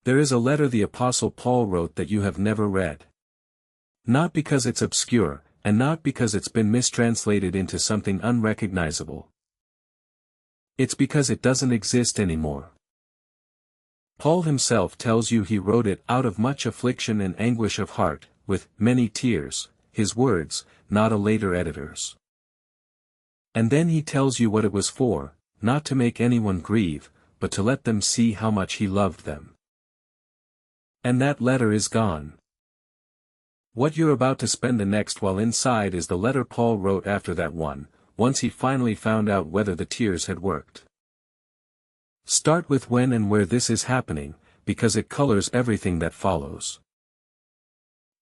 There is a letter the Apostle Paul wrote that you have never read. Not because it's obscure, and not because it's been mistranslated into something unrecognizable. It's because it doesn't exist anymore. Paul himself tells you he wrote it out of much affliction and anguish of heart, with many tears, his words, not a later editor's. And then he tells you what it was for, not to make anyone grieve, but to let them see how much he loved them. And that letter is gone. What you're about to spend the next while inside is the letter Paul wrote after that one, once he finally found out whether the tears had worked. Start with when and where this is happening, because it colors everything that follows.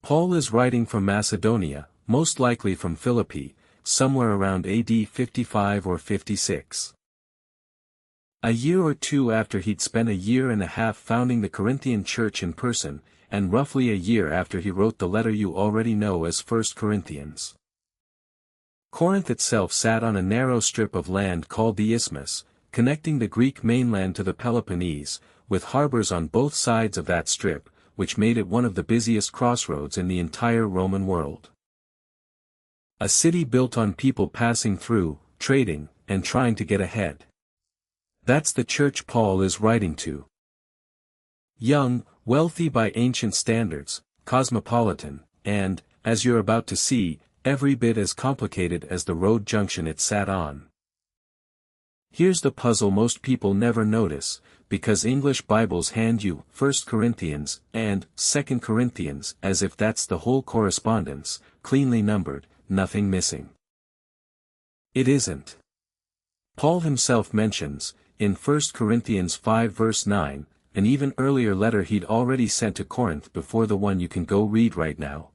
Paul is writing from Macedonia, most likely from Philippi, somewhere around AD 55 or 56. A year or two after he'd spent a year and a half founding the Corinthian church in person, and roughly a year after he wrote the letter you already know as 1 Corinthians. Corinth itself sat on a narrow strip of land called the Isthmus, connecting the Greek mainland to the Peloponnese, with harbors on both sides of that strip, which made it one of the busiest crossroads in the entire Roman world. A city built on people passing through, trading, and trying to get ahead. That's the church Paul is writing to. Young, wealthy by ancient standards, cosmopolitan, and, as you're about to see, every bit as complicated as the road junction it sat on. Here's the puzzle most people never notice, because English Bibles hand you 1 Corinthians and 2 Corinthians as if that's the whole correspondence, cleanly numbered, nothing missing. It isn't. Paul himself mentions, in 1 Corinthians 5 verse 9, an even earlier letter he'd already sent to Corinth before the one you can go read right now.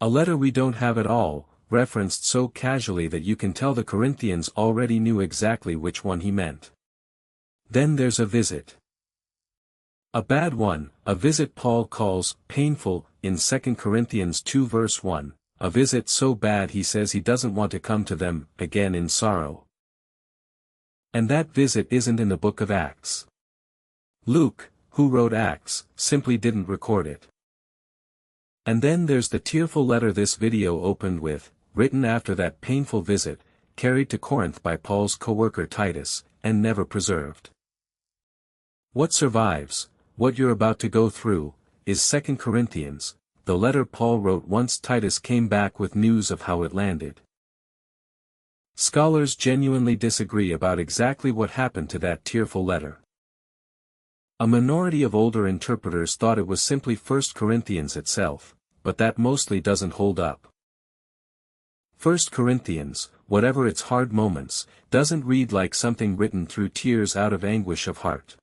A letter we don't have at all, referenced so casually that you can tell the Corinthians already knew exactly which one he meant. Then there's a visit. A bad one, a visit Paul calls painful in 2 Corinthians 2 verse 1, a visit so bad he says he doesn't want to come to them again in sorrow. And that visit isn't in the book of Acts. Luke, who wrote Acts, simply didn't record it. And then there's the tearful letter this video opened with, written after that painful visit, carried to Corinth by Paul's co-worker Titus, and never preserved. What survives, what you're about to go through, is 2 Corinthians, the letter Paul wrote once Titus came back with news of how it landed. Scholars genuinely disagree about exactly what happened to that tearful letter. A minority of older interpreters thought it was simply 1 Corinthians itself, but that mostly doesn't hold up. 1 Corinthians, whatever its hard moments, doesn't read like something written through tears out of anguish of heart.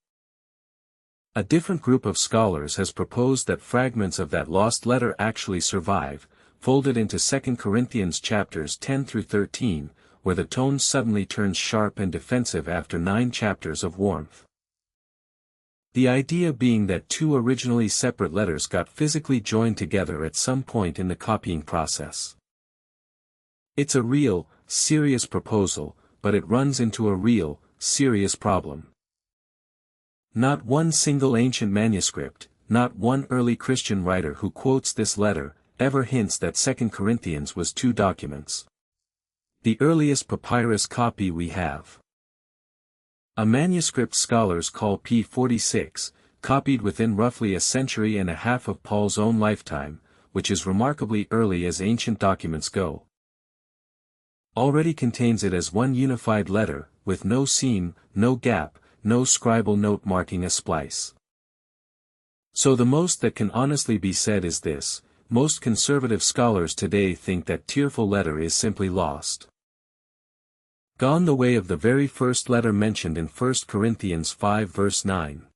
A different group of scholars has proposed that fragments of that lost letter actually survive, folded into 2 Corinthians chapters 10 through 13, where the tone suddenly turns sharp and defensive after 9 chapters of warmth. The idea being that two originally separate letters got physically joined together at some point in the copying process. It's a real, serious proposal, but it runs into a real, serious problem. Not one single ancient manuscript, not one early Christian writer who quotes this letter, ever hints that 2 Corinthians was 2 documents. The earliest papyrus copy we have. A manuscript scholars call P46, copied within roughly a century and a half of Paul's own lifetime, which is remarkably early as ancient documents go. Already contains it as one unified letter, with no seam, no gap, no scribal note marking a splice. So the most that can honestly be said is this: most conservative scholars today think that Tearful letter is simply lost. Gone the way of the very first letter mentioned in 1 Corinthians 5 verse 9.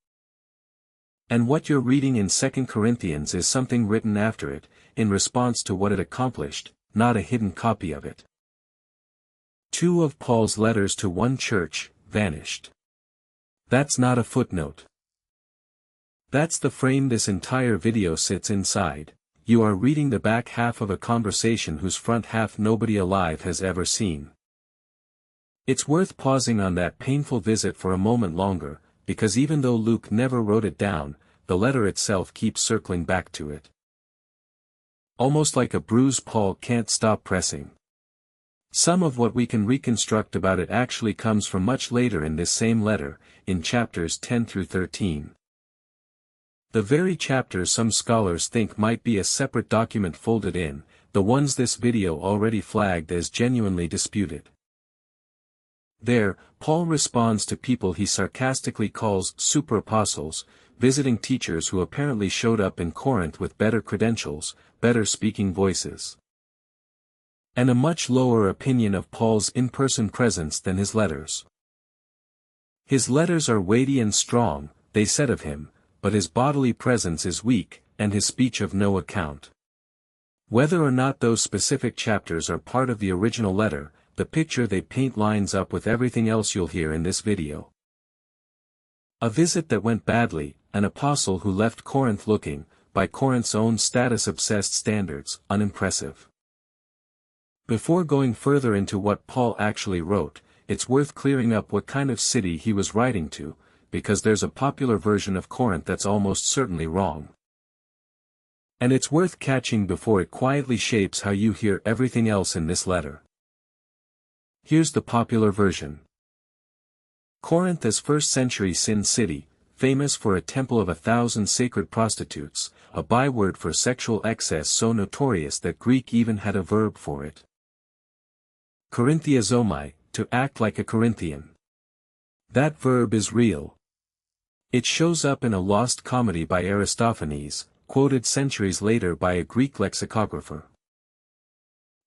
And what you're reading in 2 Corinthians is something written after it, in response to what it accomplished, not a hidden copy of it. 2 of Paul's letters to one church, vanished. That's not a footnote. That's the frame this entire video sits inside. You are reading the back half of a conversation whose front half nobody alive has ever seen. It's worth pausing on that painful visit for a moment longer, because even though Luke never wrote it down, the letter itself keeps circling back to it. Almost like a bruise Paul can't stop pressing. Some of what we can reconstruct about it actually comes from much later in this same letter, in chapters 10 through 13. The very chapters some scholars think might be a separate document folded in, the ones this video already flagged as genuinely disputed. There, Paul responds to people he sarcastically calls super-apostles, visiting teachers who apparently showed up in Corinth with better credentials, better speaking voices, and a much lower opinion of Paul's in-person presence than his letters. His letters are weighty and strong, they said of him, but his bodily presence is weak, and his speech of no account. Whether or not those specific chapters are part of the original letter, the picture they paint lines up with everything else you'll hear in this video. A visit that went badly, an apostle who left Corinth looking, by Corinth's own status-obsessed standards, unimpressive. Before going further into what Paul actually wrote, it's worth clearing up what kind of city he was writing to, because there's a popular version of Corinth that's almost certainly wrong. And it's worth catching before it quietly shapes how you hear everything else in this letter. Here's the popular version. Corinth as first-century sin city, famous for a temple of 1,000 sacred prostitutes, a byword for sexual excess so notorious that Greek even had a verb for it. Korinthiazomai, to act like a Corinthian. That verb is real. It shows up in a lost comedy by Aristophanes, quoted centuries later by a Greek lexicographer.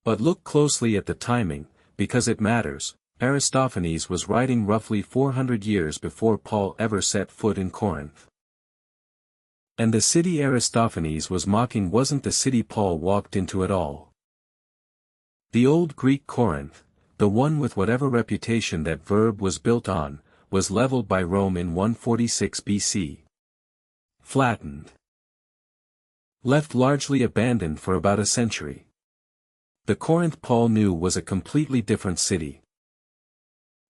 But look closely at the timing, because it matters. Aristophanes was writing roughly 400 years before Paul ever set foot in Corinth. And the city Aristophanes was mocking wasn't the city Paul walked into at all. The old Greek Corinth, the one with whatever reputation that verb was built on, was leveled by Rome in 146 BC. Flattened. Left largely abandoned for about a century. The Corinth Paul knew was a completely different city.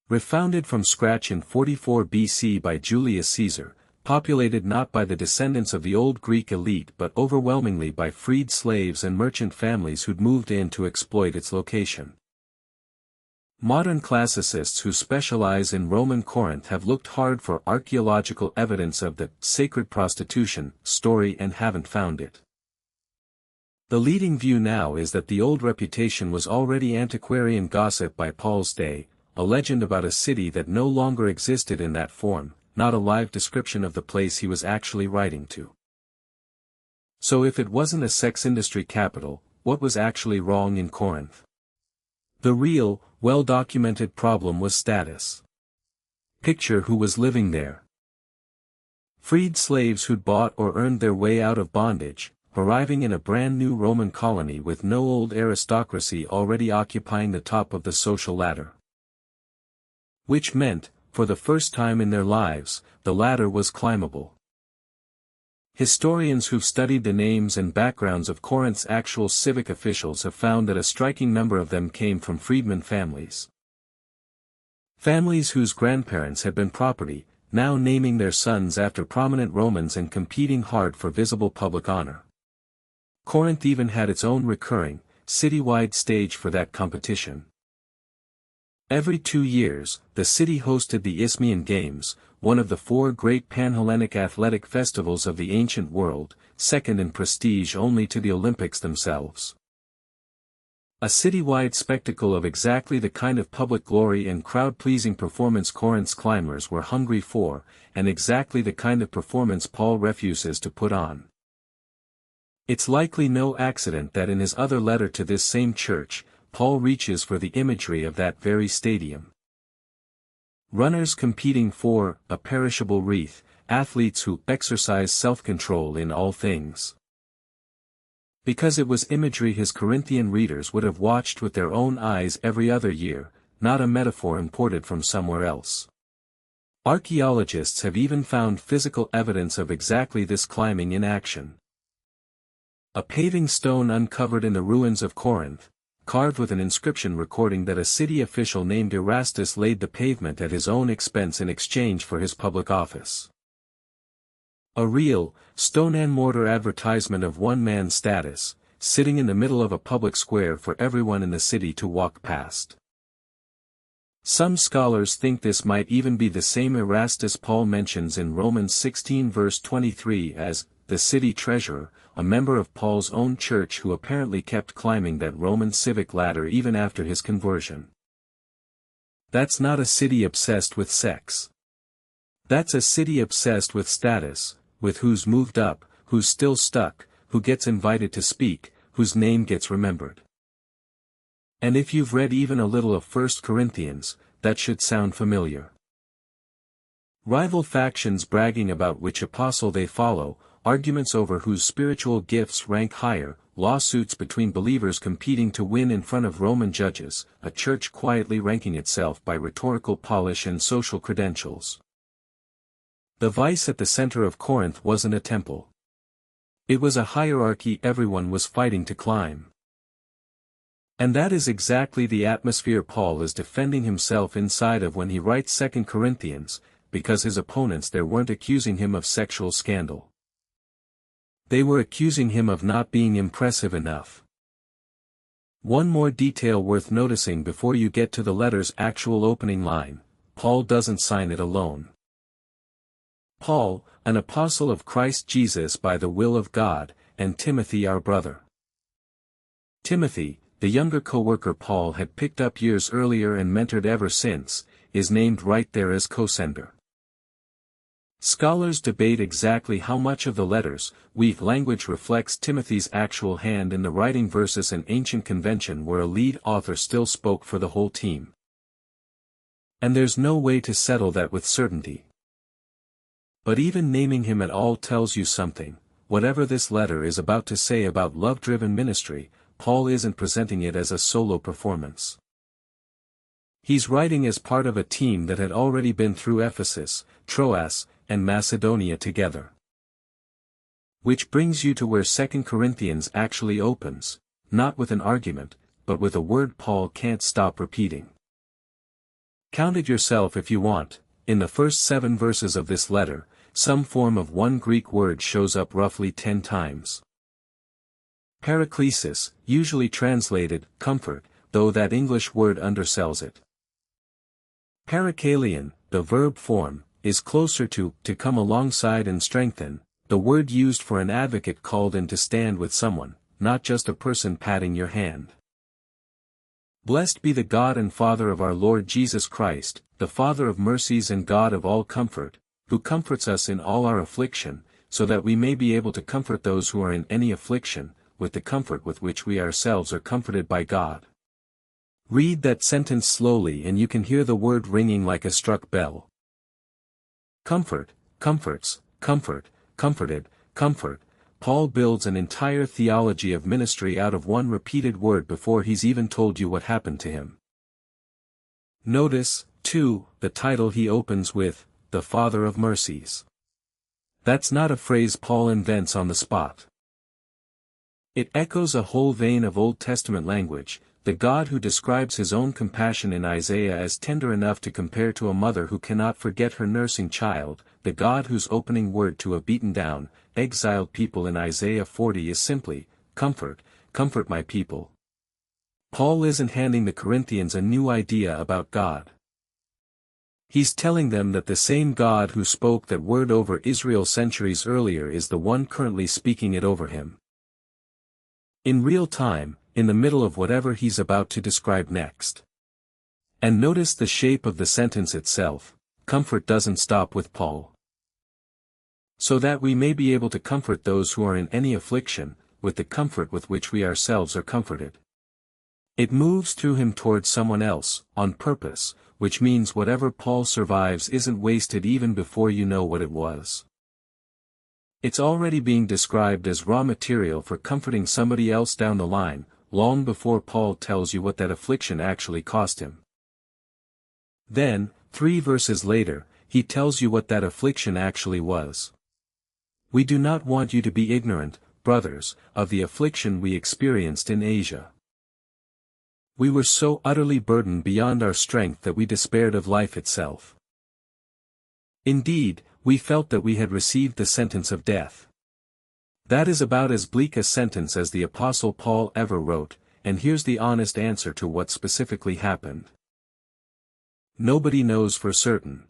Refounded from scratch in 44 BC by Julius Caesar, populated not by the descendants of the old Greek elite but overwhelmingly by freed slaves and merchant families who'd moved in to exploit its location. Modern classicists who specialize in Roman Corinth have looked hard for archaeological evidence of the sacred prostitution story and haven't found it. The leading view now is that the old reputation was already antiquarian gossip by Paul's day, a legend about a city that no longer existed in that form, not a live description of the place he was actually writing to. So if it wasn't a sex industry capital, what was actually wrong in Corinth? The real, well-documented problem was status. Picture who was living there. Freed slaves who'd bought or earned their way out of bondage, arriving in a brand new Roman colony with no old aristocracy already occupying the top of the social ladder. Which meant, for the first time in their lives, the ladder was climbable. Historians who've studied the names and backgrounds of Corinth's actual civic officials have found that a striking number of them came from freedman families. Families whose grandparents had been property, now naming their sons after prominent Romans and competing hard for visible public honor. Corinth even had its own recurring, citywide stage for that competition. Every 2 years, the city hosted the Isthmian Games, one of the 4 great Panhellenic athletic festivals of the ancient world, second in prestige only to the Olympics themselves. A citywide spectacle of exactly the kind of public glory and crowd-pleasing performance Corinth's climbers were hungry for, and exactly the kind of performance Paul refuses to put on. It's likely no accident that in his other letter to this same church, Paul reaches for the imagery of that very stadium. Runners competing for a perishable wreath, athletes who exercise self-control in all things. Because it was imagery his Corinthian readers would have watched with their own eyes every other year, not a metaphor imported from somewhere else. Archaeologists have even found physical evidence of exactly this climbing in action. A paving stone uncovered in the ruins of Corinth, carved with an inscription recording that a city official named Erastus laid the pavement at his own expense in exchange for his public office. A real, stone-and-mortar advertisement of one man's status, sitting in the middle of a public square for everyone in the city to walk past. Some scholars think this might even be the same Erastus Paul mentions in Romans 16 verse 23 as the city treasurer, a member of Paul's own church who apparently kept climbing that Roman civic ladder even after his conversion. That's not a city obsessed with sex. That's a city obsessed with status, with who's moved up, who's still stuck, who gets invited to speak, whose name gets remembered. And if you've read even a little of 1 Corinthians, that should sound familiar. Rival factions bragging about which apostle they follow, arguments over whose spiritual gifts rank higher, lawsuits between believers competing to win in front of Roman judges, a church quietly ranking itself by rhetorical polish and social credentials. The vice at the center of Corinth wasn't a temple. It was a hierarchy everyone was fighting to climb. And that is exactly the atmosphere Paul is defending himself inside of when he writes 2 Corinthians, because his opponents there weren't accusing him of sexual scandal. They were accusing him of not being impressive enough. One more detail worth noticing before you get to the letter's actual opening line: Paul doesn't sign it alone. Paul, an apostle of Christ Jesus by the will of God, and Timothy our brother. Timothy, the younger co-worker Paul had picked up years earlier and mentored ever since, is named right there as co-sender. Scholars debate exactly how much of the letter's weak language reflects Timothy's actual hand in the writing versus an ancient convention where a lead author still spoke for the whole team. And there's no way to settle that with certainty. But even naming him at all tells you something. Whatever this letter is about to say about love-driven ministry, Paul isn't presenting it as a solo performance. He's writing as part of a team that had already been through Ephesus, Troas, and Macedonia together. Which brings you to where 2 Corinthians actually opens, not with an argument, but with a word Paul can't stop repeating. Count it yourself if you want. In the first 7 verses of this letter, some form of one Greek word shows up roughly 10 times. Paraklesis, usually translated comfort, though that English word undersells it. Parakalion, the verb form, is closer to come alongside and strengthen, the word used for an advocate called in to stand with someone, not just a person patting your hand. Blessed be the God and Father of our Lord Jesus Christ, the Father of mercies and God of all comfort, who comforts us in all our affliction, so that we may be able to comfort those who are in any affliction, with the comfort with which we ourselves are comforted by God. Read that sentence slowly and you can hear the word ringing like a struck bell. Comfort, comforts, comfort, comforted, comfort. Paul builds an entire theology of ministry out of one repeated word before he's even told you what happened to him. Notice, too, the title he opens with, the Father of Mercies. That's not a phrase Paul invents on the spot. It echoes a whole vein of Old Testament language, the God who describes his own compassion in Isaiah as tender enough to compare to a mother who cannot forget her nursing child, the God whose opening word to a beaten-down, exiled people in Isaiah 40 is simply, comfort, comfort my people. Paul isn't handing the Corinthians a new idea about God. He's telling them that the same God who spoke that word over Israel centuries earlier is the one currently speaking it over him. In real time, in the middle of whatever he's about to describe next. And notice the shape of the sentence itself: comfort doesn't stop with Paul. So that we may be able to comfort those who are in any affliction, with the comfort with which we ourselves are comforted. It moves through him towards someone else, on purpose, which means whatever Paul survives isn't wasted even before you know what it was. It's already being described as raw material for comforting somebody else down the line, long before Paul tells you what that affliction actually cost him. Then, 3 verses later, he tells you what that affliction actually was. We do not want you to be ignorant, brothers, of the affliction we experienced in Asia. We were so utterly burdened beyond our strength that we despaired of life itself. Indeed, we felt that we had received the sentence of death. That is about as bleak a sentence as the Apostle Paul ever wrote, and here's the honest answer to what specifically happened. Nobody knows for certain.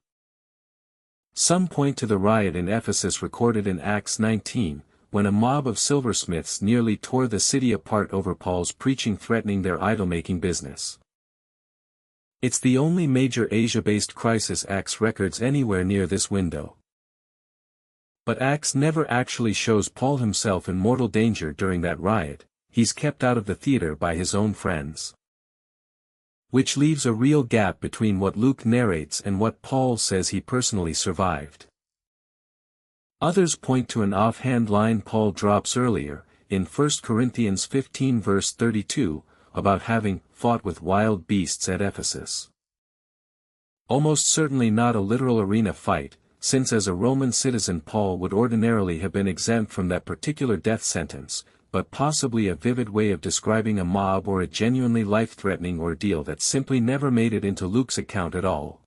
Some point to the riot in Ephesus recorded in Acts 19, when a mob of silversmiths nearly tore the city apart over Paul's preaching threatening their idol-making business. It's the only major Asia-based crisis Acts records anywhere near this window. But Acts never actually shows Paul himself in mortal danger during that riot. He's kept out of the theater by his own friends. Which leaves a real gap between what Luke narrates and what Paul says he personally survived. Others point to an offhand line Paul drops earlier, in 1 Corinthians 15 verse 32, about having fought with wild beasts at Ephesus. Almost certainly not a literal arena fight, since as a Roman citizen Paul would ordinarily have been exempt from that particular death sentence, but possibly a vivid way of describing a mob or a genuinely life-threatening ordeal that simply never made it into Luke's account at all.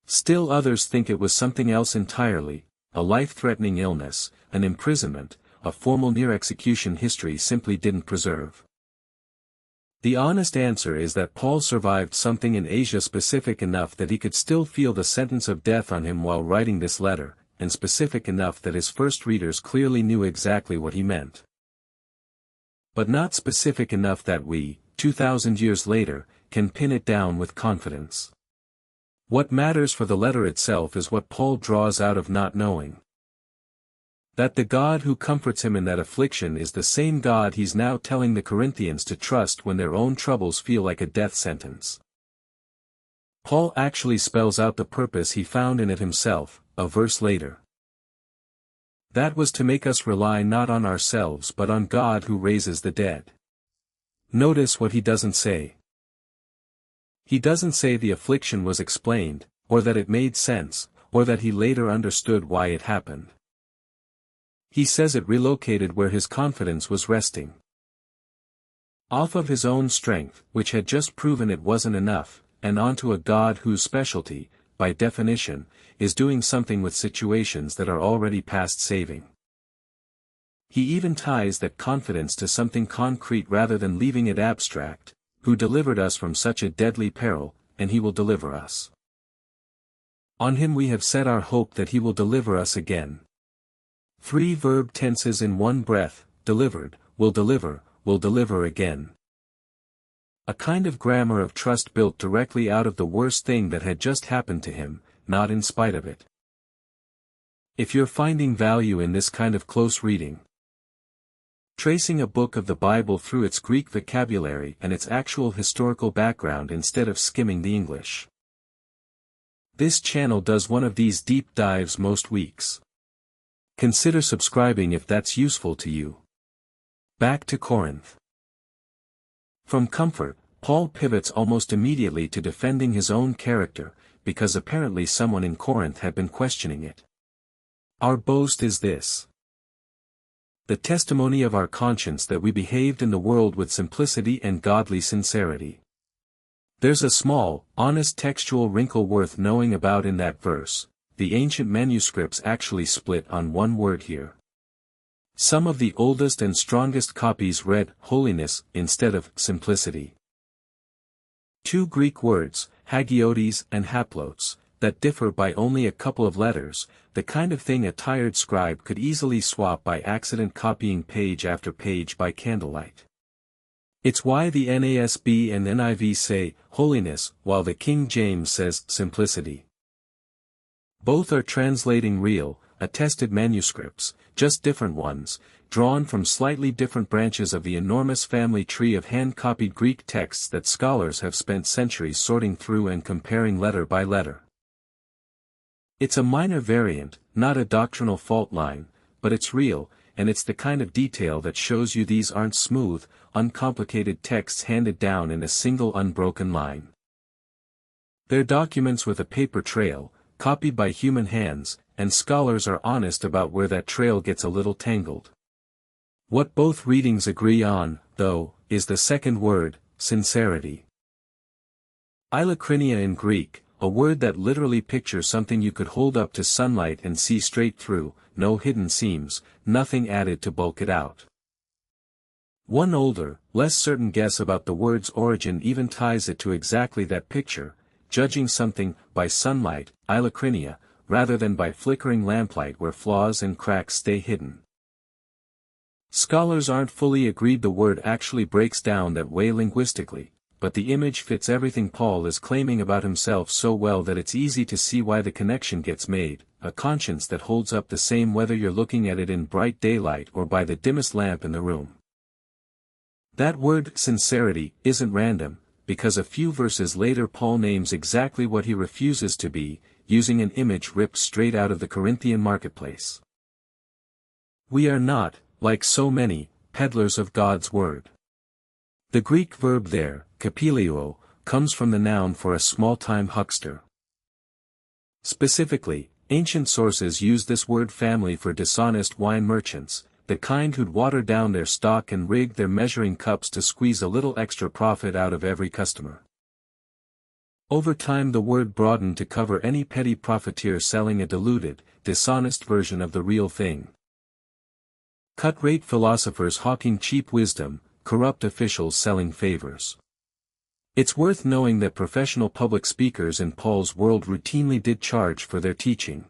Still others think it was something else entirely, a life-threatening illness, an imprisonment, a formal near-execution history simply didn't preserve. The honest answer is that Paul survived something in Asia specific enough that he could still feel the sentence of death on him while writing this letter, and specific enough that his first readers clearly knew exactly what he meant. But not specific enough that we, 2,000 years later, can pin it down with confidence. What matters for the letter itself is what Paul draws out of not knowing. That the God who comforts him in that affliction is the same God he's now telling the Corinthians to trust when their own troubles feel like a death sentence. Paul actually spells out the purpose he found in it himself, a verse later. That was to make us rely not on ourselves but on God who raises the dead. Notice what he doesn't say. He doesn't say the affliction was explained, or that it made sense, or that he later understood why it happened. He says it relocated where his confidence was resting. Off of his own strength, which had just proven it wasn't enough, and onto a God whose specialty, by definition, is doing something with situations that are already past saving. He even ties that confidence to something concrete rather than leaving it abstract, who delivered us from such a deadly peril, and he will deliver us. On him we have set our hope that he will deliver us again. 3 verb tenses in one breath, delivered, will deliver again. A kind of grammar of trust built directly out of the worst thing that had just happened to him, not in spite of it. If you're finding value in this kind of close reading, tracing a book of the Bible through its Greek vocabulary and its actual historical background instead of skimming the English, this channel does one of these deep dives most weeks. Consider subscribing if that's useful to you. Back to Corinth. From comfort, Paul pivots almost immediately to defending his own character, because apparently someone in Corinth had been questioning it. Our boast is this: the testimony of our conscience that we behaved in the world with simplicity and godly sincerity. There's a small, honest textual wrinkle worth knowing about in that verse. The ancient manuscripts actually split on one word here. Some of the oldest and strongest copies read holiness instead of simplicity. 2 Greek words, hagiotes and haplos, that differ by only a couple of letters, the kind of thing a tired scribe could easily swap by accident copying page after page by candlelight. It's why the NASB and NIV say holiness while the King James says simplicity. Both are translating real, attested manuscripts, just different ones, drawn from slightly different branches of the enormous family tree of hand-copied Greek texts that scholars have spent centuries sorting through and comparing letter by letter. It's a minor variant, not a doctrinal fault line, but it's real, and it's the kind of detail that shows you these aren't smooth, uncomplicated texts handed down in a single unbroken line. They're documents with a paper trail, copied by human hands, and scholars are honest about where that trail gets a little tangled. What both readings agree on, though, is the second word, sincerity. Eilokrinia in Greek, a word that literally pictures something you could hold up to sunlight and see straight through, no hidden seams, nothing added to bulk it out. One older, less certain guess about the word's origin even ties it to exactly that picture, judging something by sunlight, eilokrinia, rather than by flickering lamplight where flaws and cracks stay hidden. Scholars aren't fully agreed the word actually breaks down that way linguistically, but the image fits everything Paul is claiming about himself so well that it's easy to see why the connection gets made, a conscience that holds up the same whether you're looking at it in bright daylight or by the dimmest lamp in the room. That word, sincerity, isn't random, because a few verses later Paul names exactly what he refuses to be, using an image ripped straight out of the Corinthian marketplace. We are not, like so many, peddlers of God's word. The Greek verb there, kapilio, comes from the noun for a small-time huckster. Specifically, ancient sources use this word family for dishonest wine merchants, the kind who'd water down their stock and rig their measuring cups to squeeze a little extra profit out of every customer. Over time the word broadened to cover any petty profiteer selling a diluted, dishonest version of the real thing. Cut-rate philosophers hawking cheap wisdom, corrupt officials selling favors. It's worth knowing that professional public speakers in Paul's world routinely did charge for their teaching.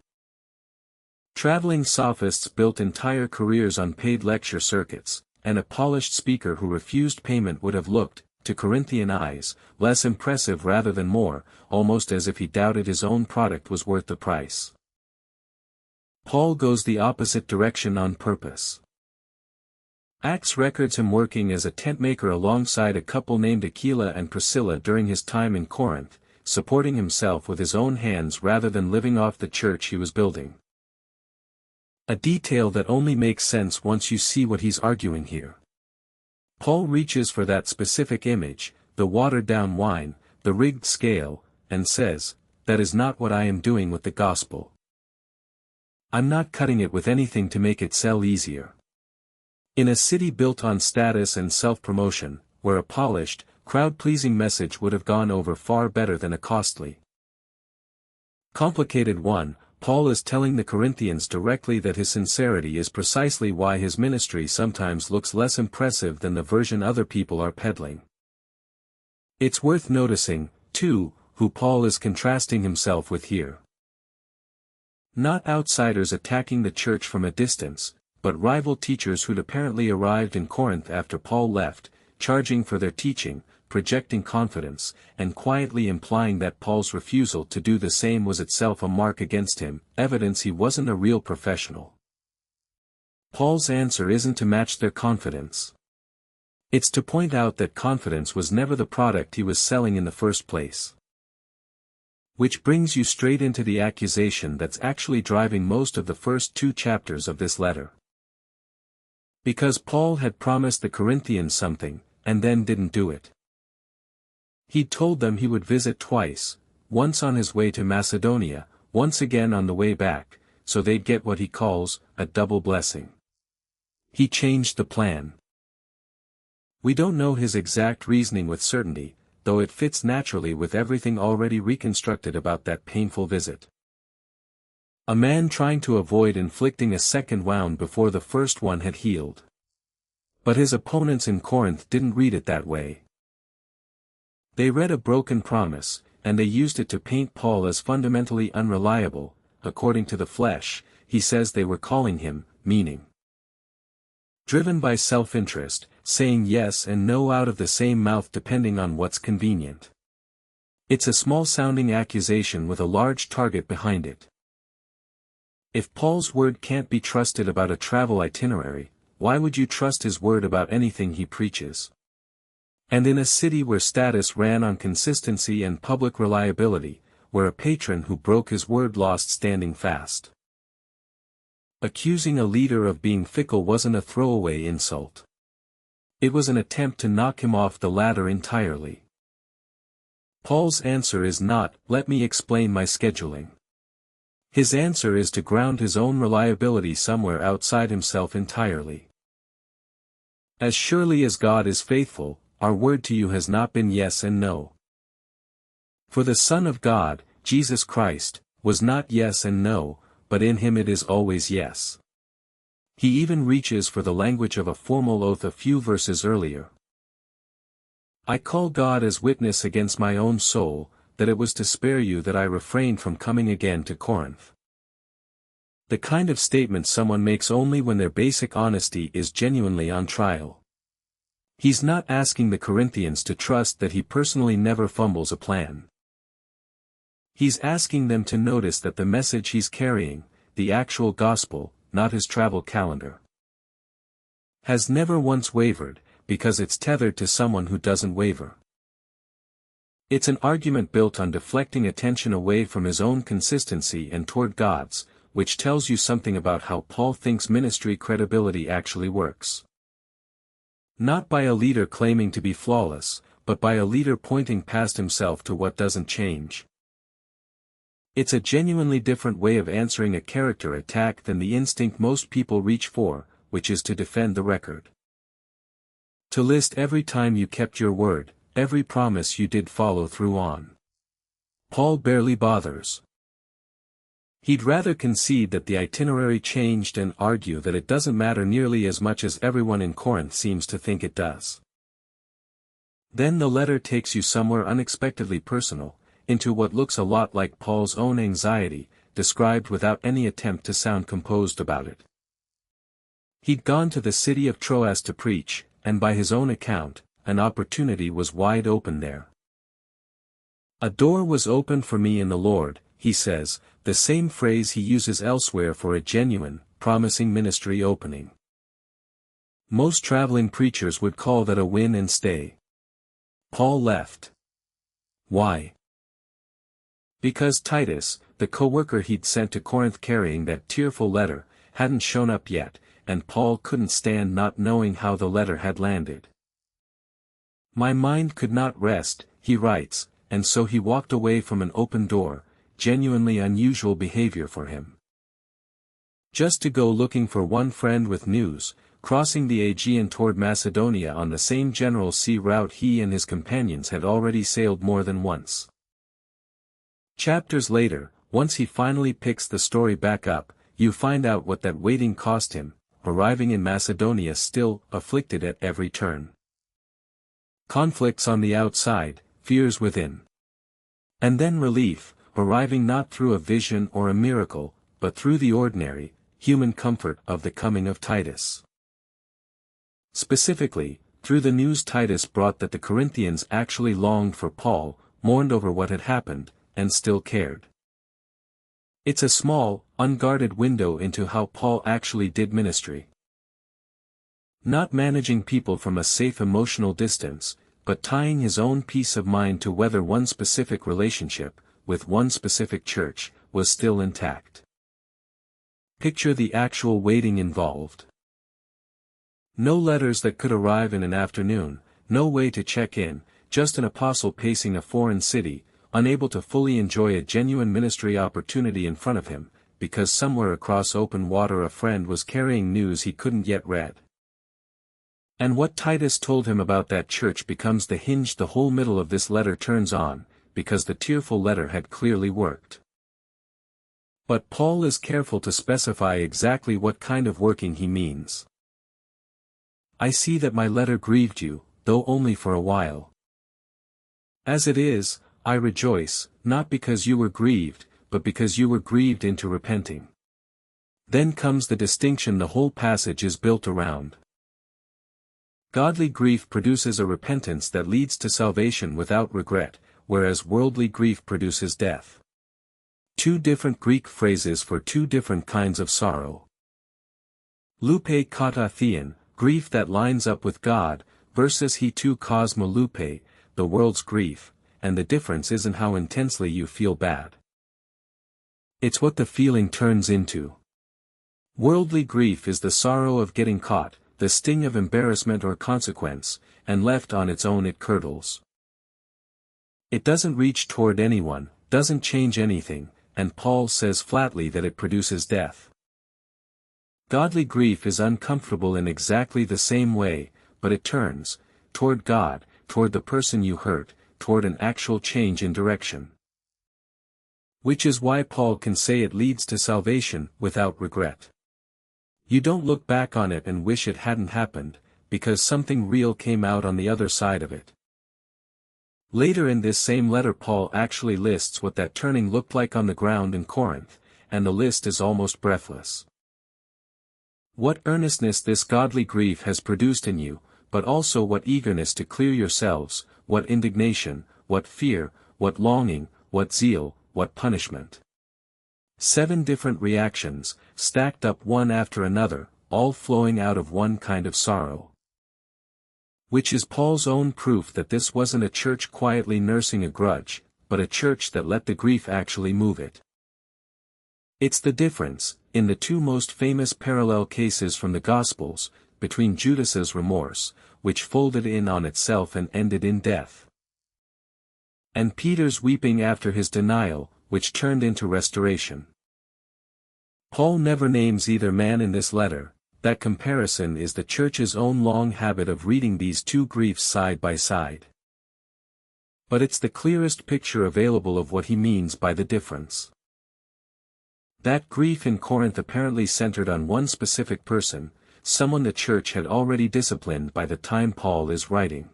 Traveling sophists built entire careers on paid lecture circuits, and a polished speaker who refused payment would have looked, to Corinthian eyes, less impressive rather than more, almost as if he doubted his own product was worth the price. Paul goes the opposite direction on purpose. Acts records him working as a tent maker alongside a couple named Aquila and Priscilla during his time in Corinth, supporting himself with his own hands rather than living off the church he was building. A detail that only makes sense once you see what he's arguing here. Paul reaches for that specific image, the watered-down wine, the rigged scale, and says, "That is not what I am doing with the gospel. I'm not cutting it with anything to make it sell easier." In a city built on status and self-promotion, where a polished, crowd-pleasing message would have gone over far better than a costly, complicated one, Paul is telling the Corinthians directly that his sincerity is precisely why his ministry sometimes looks less impressive than the version other people are peddling. It's worth noticing, too, who Paul is contrasting himself with here. Not outsiders attacking the church from a distance, but rival teachers who'd apparently arrived in Corinth after Paul left, charging for their teaching, projecting confidence, and quietly implying that Paul's refusal to do the same was itself a mark against him, evidence he wasn't a real professional. Paul's answer isn't to match their confidence. It's to point out that confidence was never the product he was selling in the first place. Which brings you straight into the accusation that's actually driving most of the first 2 chapters of this letter. Because Paul had promised the Corinthians something, and then didn't do it. He'd told them he would visit twice, once on his way to Macedonia, once again on the way back, so they'd get what he calls, a double blessing. He changed the plan. We don't know his exact reasoning with certainty, though it fits naturally with everything already reconstructed about that painful visit. A man trying to avoid inflicting a second wound before the first one had healed. But his opponents in Corinth didn't read it that way. They read a broken promise, and they used it to paint Paul as fundamentally unreliable. According to the flesh, he says they were calling him, meaning. Driven by self-interest, saying yes and no out of the same mouth depending on what's convenient. It's a small-sounding accusation with a large target behind it. If Paul's word can't be trusted about a travel itinerary, why would you trust his word about anything he preaches? And in a city where status ran on consistency and public reliability, where a patron who broke his word lost standing fast. Accusing a leader of being fickle wasn't a throwaway insult. It was an attempt to knock him off the ladder entirely. Paul's answer is not, "Let me explain my scheduling." His answer is to ground his own reliability somewhere outside himself entirely. As surely as God is faithful, our word to you has not been yes and no. For the Son of God, Jesus Christ, was not yes and no, but in him it is always yes. He even reaches for the language of a formal oath a few verses earlier. I call God as witness against my own soul, that it was to spare you that I refrained from coming again to Corinth. The kind of statement someone makes only when their basic honesty is genuinely on trial. He's not asking the Corinthians to trust that he personally never fumbles a plan. He's asking them to notice that the message he's carrying, the actual gospel, not his travel calendar, has never once wavered, because it's tethered to someone who doesn't waver. It's an argument built on deflecting attention away from his own consistency and toward God's, which tells you something about how Paul thinks ministry credibility actually works. Not by a leader claiming to be flawless, but by a leader pointing past himself to what doesn't change. It's a genuinely different way of answering a character attack than the instinct most people reach for, which is to defend the record. To list every time you kept your word, every promise you did follow through on. Paul barely bothers. He'd rather concede that the itinerary changed and argue that it doesn't matter nearly as much as everyone in Corinth seems to think it does. Then the letter takes you somewhere unexpectedly personal, into what looks a lot like Paul's own anxiety, described without any attempt to sound composed about it. He'd gone to the city of Troas to preach, and by his own account, an opportunity was wide open there. A door was opened for me in the Lord, he says, the same phrase he uses elsewhere for a genuine, promising ministry opening. Most traveling preachers would call that a win and stay. Paul left. Why? Because Titus, the co-worker he'd sent to Corinth carrying that tearful letter, hadn't shown up yet, and Paul couldn't stand not knowing how the letter had landed. My mind could not rest, he writes, and so he walked away from an open door, genuinely unusual behavior for him. Just to go looking for one friend with news, crossing the Aegean toward Macedonia on the same general sea route he and his companions had already sailed more than once. Chapters later, once he finally picks the story back up, you find out what that waiting cost him, arriving in Macedonia still afflicted at every turn. Conflicts on the outside, fears within. And then relief, arriving not through a vision or a miracle, but through the ordinary, human comfort of the coming of Titus. Specifically, through the news Titus brought that the Corinthians actually longed for Paul, mourned over what had happened, and still cared. It's a small, unguarded window into how Paul actually did ministry. Not managing people from a safe emotional distance, but tying his own peace of mind to whether one specific relationship, with one specific church, was still intact. Picture the actual waiting involved. No letters that could arrive in an afternoon, no way to check in, just an apostle pacing a foreign city, unable to fully enjoy a genuine ministry opportunity in front of him, because somewhere across open water a friend was carrying news he couldn't yet read. And what Titus told him about that church becomes the hinge the whole middle of this letter turns on, because the tearful letter had clearly worked. But Paul is careful to specify exactly what kind of working he means. I see that my letter grieved you, though only for a while. As it is, I rejoice, not because you were grieved, but because you were grieved into repenting. Then comes the distinction the whole passage is built around. Godly grief produces a repentance that leads to salvation without regret, whereas worldly grief produces death. Two different Greek phrases for two different kinds of sorrow. Lupe kata theon, grief that lines up with God, versus he tu cosmo lupe, the world's grief, and the difference isn't how intensely you feel bad. It's what the feeling turns into. Worldly grief is the sorrow of getting caught, the sting of embarrassment or consequence, and left on its own it curdles. It doesn't reach toward anyone, doesn't change anything, and Paul says flatly that it produces death. Godly grief is uncomfortable in exactly the same way, but it turns, toward God, toward the person you hurt, toward an actual change in direction. Which is why Paul can say it leads to salvation, without regret. You don't look back on it and wish it hadn't happened, because something real came out on the other side of it. Later in this same letter Paul actually lists what that turning looked like on the ground in Corinth, and the list is almost breathless. What earnestness this godly grief has produced in you, but also what eagerness to clear yourselves, what indignation, what fear, what longing, what zeal, what punishment. 7 different reactions, stacked up one after another, all flowing out of one kind of sorrow. Which is Paul's own proof that this wasn't a church quietly nursing a grudge, but a church that let the grief actually move it. It's the difference, in the 2 most famous parallel cases from the Gospels, between Judas's remorse, which folded in on itself and ended in death, and Peter's weeping after his denial, which turned into restoration. Paul never names either man in this letter. That comparison is the church's own long habit of reading these 2 griefs side by side. But it's the clearest picture available of what he means by the difference. That grief in Corinth apparently centered on one specific person, someone the church had already disciplined by the time Paul is writing.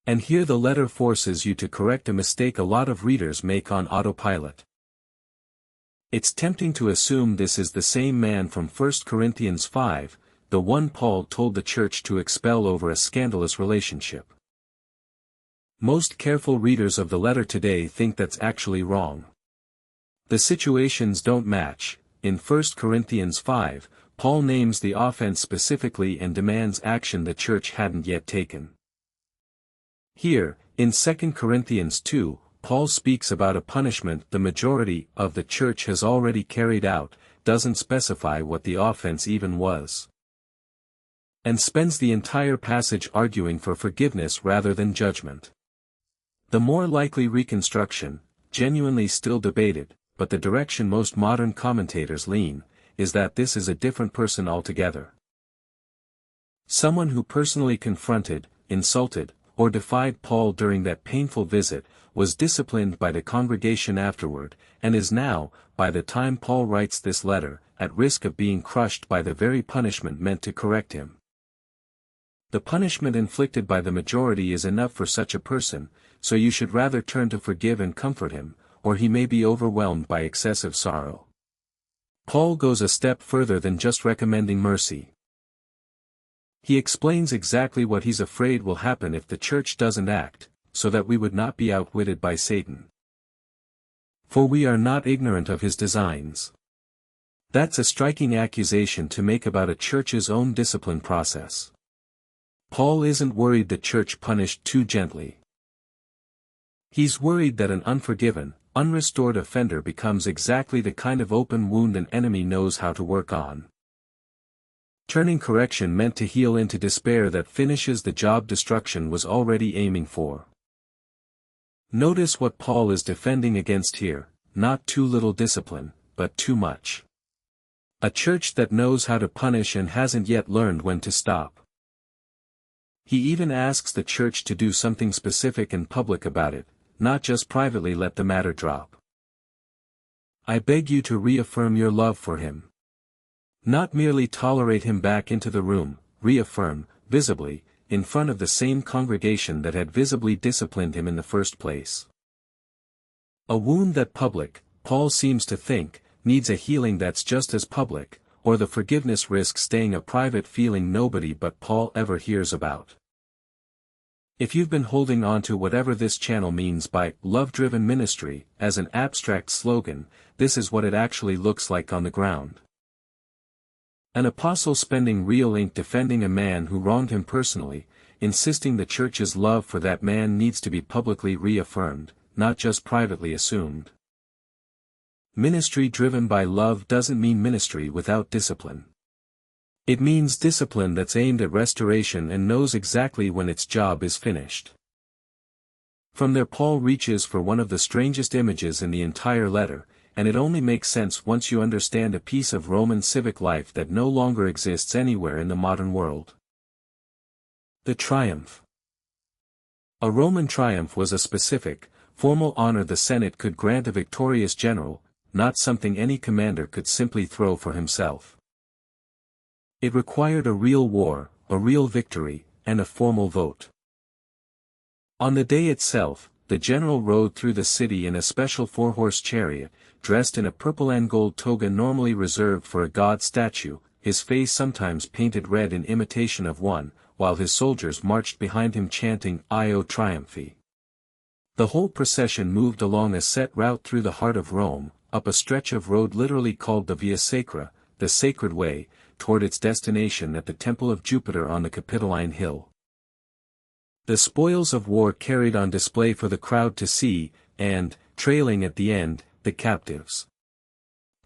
And here the letter forces you to correct a mistake a lot of readers make on autopilot. It's tempting to assume this is the same man from 1 Corinthians 5, the one Paul told the church to expel over a scandalous relationship. Most careful readers of the letter today think that's actually wrong. The situations don't match. In 1 Corinthians 5, Paul names the offense specifically and demands action the church hadn't yet taken. Here, in 2 Corinthians 2, Paul speaks about a punishment the majority of the church has already carried out, doesn't specify what the offense even was, and spends the entire passage arguing for forgiveness rather than judgment. The more likely reconstruction, genuinely still debated, but the direction most modern commentators lean, is that this is a different person altogether. Someone who personally confronted, insulted, or defied Paul during that painful visit, was disciplined by the congregation afterward, and is now, by the time Paul writes this letter, at risk of being crushed by the very punishment meant to correct him. The punishment inflicted by the majority is enough for such a person, so you should rather turn to forgive and comfort him, or he may be overwhelmed by excessive sorrow. Paul goes a step further than just recommending mercy. He explains exactly what he's afraid will happen if the church doesn't act, so that we would not be outwitted by Satan. For we are not ignorant of his designs. That's a striking accusation to make about a church's own discipline process. Paul isn't worried the church punished too gently. He's worried that an unforgiven, unrestored offender becomes exactly the kind of open wound an enemy knows how to work on. Turning correction meant to heal into despair that finishes the job destruction was already aiming for. Notice what Paul is defending against here, not too little discipline, but too much. A church that knows how to punish and hasn't yet learned when to stop. He even asks the church to do something specific and public about it, not just privately let the matter drop. I beg you to reaffirm your love for him. Not merely tolerate him back into the room, reaffirm, visibly, in front of the same congregation that had visibly disciplined him in the first place. A wound that public, Paul seems to think, needs a healing that's just as public, or the forgiveness risks staying a private feeling nobody but Paul ever hears about. If you've been holding on to whatever this channel means by love-driven ministry as an abstract slogan, this is what it actually looks like on the ground. An apostle spending real ink defending a man who wronged him personally, insisting the church's love for that man needs to be publicly reaffirmed, not just privately assumed. Ministry driven by love doesn't mean ministry without discipline. It means discipline that's aimed at restoration and knows exactly when its job is finished. From there Paul reaches for one of the strangest images in the entire letter, and it only makes sense once you understand a piece of Roman civic life that no longer exists anywhere in the modern world. The triumph. A Roman triumph was a specific, formal honor the Senate could grant a victorious general, not something any commander could simply throw for himself. It required a real war, a real victory, and a formal vote. On the day itself, the general rode through the city in a special four-horse chariot, dressed in a purple and gold toga normally reserved for a god statue, his face sometimes painted red in imitation of one, while his soldiers marched behind him chanting Io Triumphi. The whole procession moved along a set route through the heart of Rome, up a stretch of road literally called the Via Sacra, the Sacred Way, toward its destination at the Temple of Jupiter on the Capitoline Hill. The spoils of war carried on display for the crowd to see, and, trailing at the end, the captives.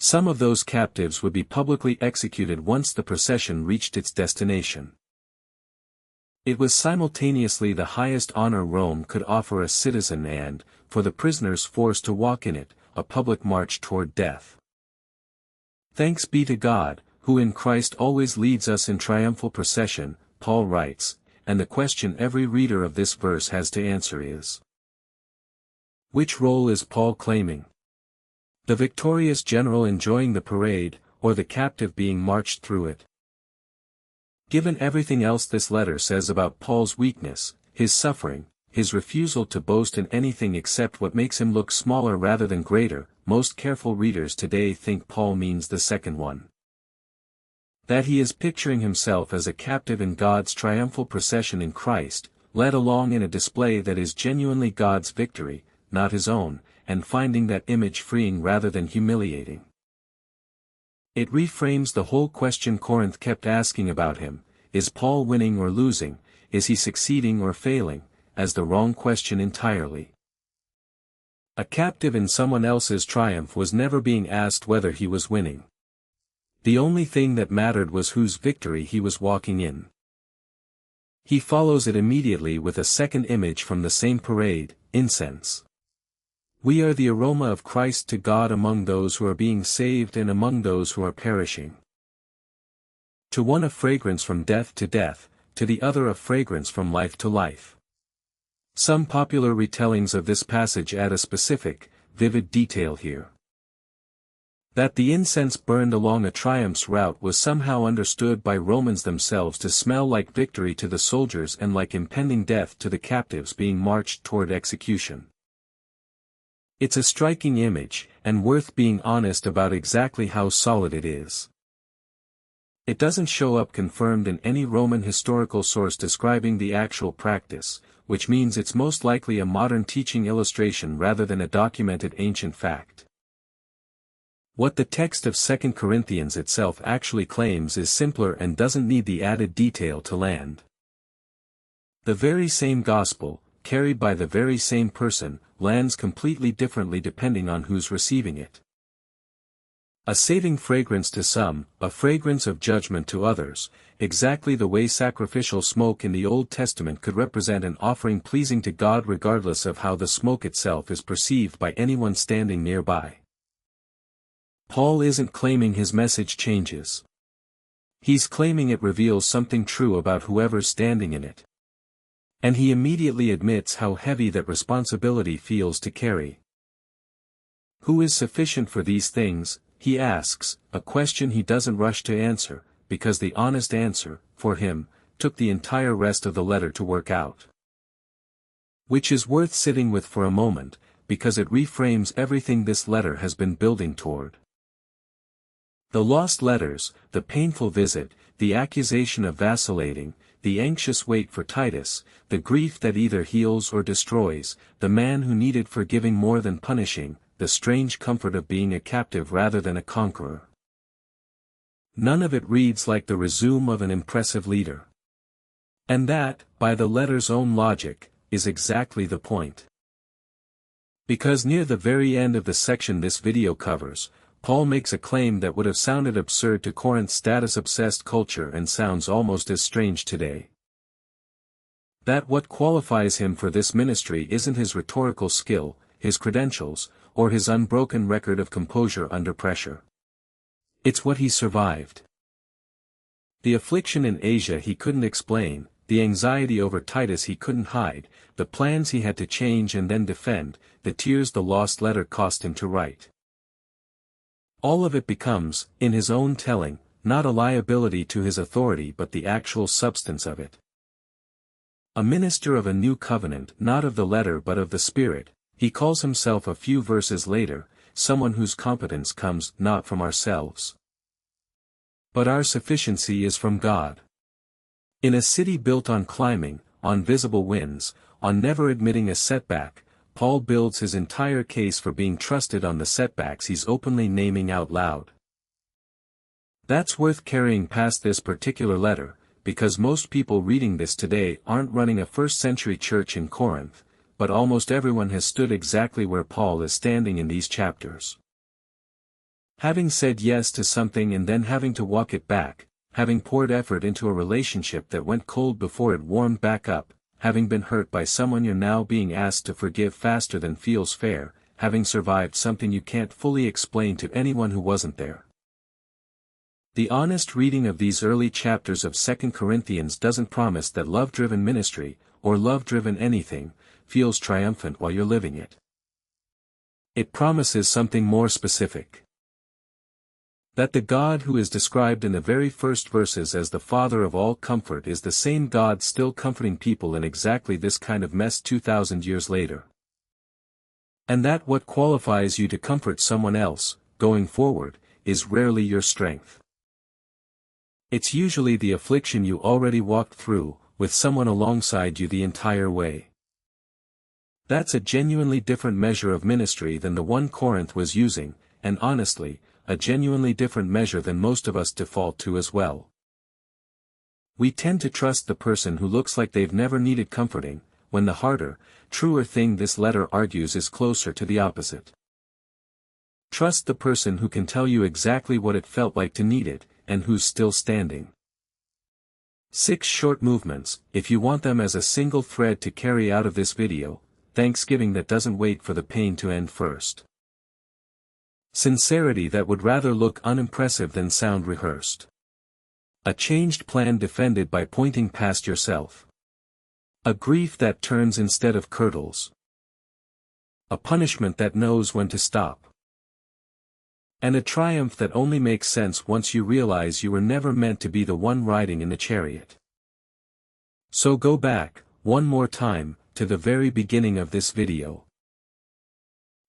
Some of those captives would be publicly executed once the procession reached its destination. It was simultaneously the highest honor Rome could offer a citizen and, for the prisoners forced to walk in it, a public march toward death. Thanks be to God, who in Christ always leads us in triumphal procession, Paul writes, and the question every reader of this verse has to answer is: which role is Paul claiming? The victorious general enjoying the parade, or the captive being marched through it? Given everything else this letter says about Paul's weakness, his suffering, his refusal to boast in anything except what makes him look smaller rather than greater, most careful readers today think Paul means the second one. That he is picturing himself as a captive in God's triumphal procession in Christ, led along in a display that is genuinely God's victory, not his own, and finding that image freeing rather than humiliating. It reframes the whole question Corinth kept asking about him: is Paul winning or losing, is he succeeding or failing, as the wrong question entirely. A captive in someone else's triumph was never being asked whether he was winning. The only thing that mattered was whose victory he was walking in. He follows it immediately with a second image from the same parade: incense. We are the aroma of Christ to God among those who are being saved and among those who are perishing. To one a fragrance from death to death, to the other a fragrance from life to life. Some popular retellings of this passage add a specific, vivid detail here. That the incense burned along a triumph's route was somehow understood by Romans themselves to smell like victory to the soldiers and like impending death to the captives being marched toward execution. It's a striking image, and worth being honest about exactly how solid it is. It doesn't show up confirmed in any Roman historical source describing the actual practice, which means it's most likely a modern teaching illustration rather than a documented ancient fact. What the text of 2 Corinthians itself actually claims is simpler and doesn't need the added detail to land. The very same gospel, carried by the very same person, lands completely differently depending on who's receiving it. A saving fragrance to some, a fragrance of judgment to others, exactly the way sacrificial smoke in the Old Testament could represent an offering pleasing to God regardless of how the smoke itself is perceived by anyone standing nearby. Paul isn't claiming his message changes. He's claiming it reveals something true about whoever's standing in it. And he immediately admits how heavy that responsibility feels to carry. Who is sufficient for these things, he asks, a question he doesn't rush to answer, because the honest answer, for him, took the entire rest of the letter to work out. Which is worth sitting with for a moment, because it reframes everything this letter has been building toward. The lost letters, the painful visit, the accusation of vacillating, the anxious wait for Titus, the grief that either heals or destroys, the man who needed forgiving more than punishing, the strange comfort of being a captive rather than a conqueror. None of it reads like the resume of an impressive leader. And that, by the letter's own logic, is exactly the point. Because near the very end of the section this video covers, Paul makes a claim that would have sounded absurd to Corinth's status-obsessed culture and sounds almost as strange today. That what qualifies him for this ministry isn't his rhetorical skill, his credentials, or his unbroken record of composure under pressure. It's what he survived. The affliction in Asia he couldn't explain, the anxiety over Titus he couldn't hide, the plans he had to change and then defend, the tears the lost letter cost him to write. All of it becomes, in his own telling, not a liability to his authority but the actual substance of it. A minister of a new covenant, not of the letter but of the Spirit, he calls himself a few verses later, someone whose competence comes not from ourselves, but our sufficiency is from God. In a city built on climbing, on visible wins, on never admitting a setback, Paul builds his entire case for being trusted on the setbacks he's openly naming out loud. That's worth carrying past this particular letter, because most people reading this today aren't running a first-century church in Corinth, but almost everyone has stood exactly where Paul is standing in these chapters. Having said yes to something and then having to walk it back, having poured effort into a relationship that went cold before it warmed back up, having been hurt by someone you're now being asked to forgive faster than feels fair, having survived something you can't fully explain to anyone who wasn't there. The honest reading of these early chapters of 2 Corinthians doesn't promise that love-driven ministry, or love-driven anything, feels triumphant while you're living it. It promises something more specific. That the God who is described in the very first verses as the Father of all comfort is the same God still comforting people in exactly this kind of mess 2,000 years later. And that what qualifies you to comfort someone else, going forward, is rarely your strength. It's usually the affliction you already walked through, with someone alongside you the entire way. That's a genuinely different measure of ministry than the one Corinth was using, and honestly, a genuinely different measure than most of us default to as well. We tend to trust the person who looks like they've never needed comforting, when the harder, truer thing this letter argues is closer to the opposite. Trust the person who can tell you exactly what it felt like to need it, and who's still standing. 6 short movements, if you want them as a single thread to carry out of this video, thanksgiving that doesn't wait for the pain to end first. Sincerity that would rather look unimpressive than sound rehearsed. A changed plan defended by pointing past yourself. A grief that turns instead of curdles. A punishment that knows when to stop. And a triumph that only makes sense once you realize you were never meant to be the one riding in the chariot. So go back, one more time, to the very beginning of this video.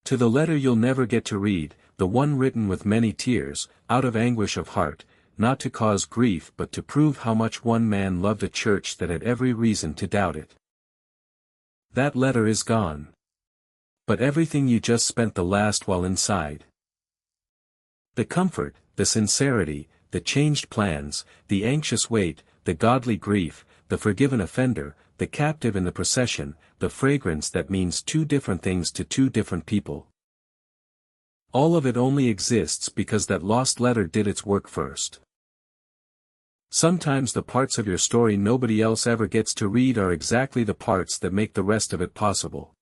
To the letter you'll never get to read, the one written with many tears, out of anguish of heart, not to cause grief but to prove how much one man loved a church that had every reason to doubt it. That letter is gone. But everything you just spent the last while inside. The comfort, the sincerity, the changed plans, the anxious wait, the godly grief, the forgiven offender, the captive in the procession, the fragrance that means 2 different things to 2 different people. All of it only exists because that lost letter did its work first. Sometimes the parts of your story nobody else ever gets to read are exactly the parts that make the rest of it possible.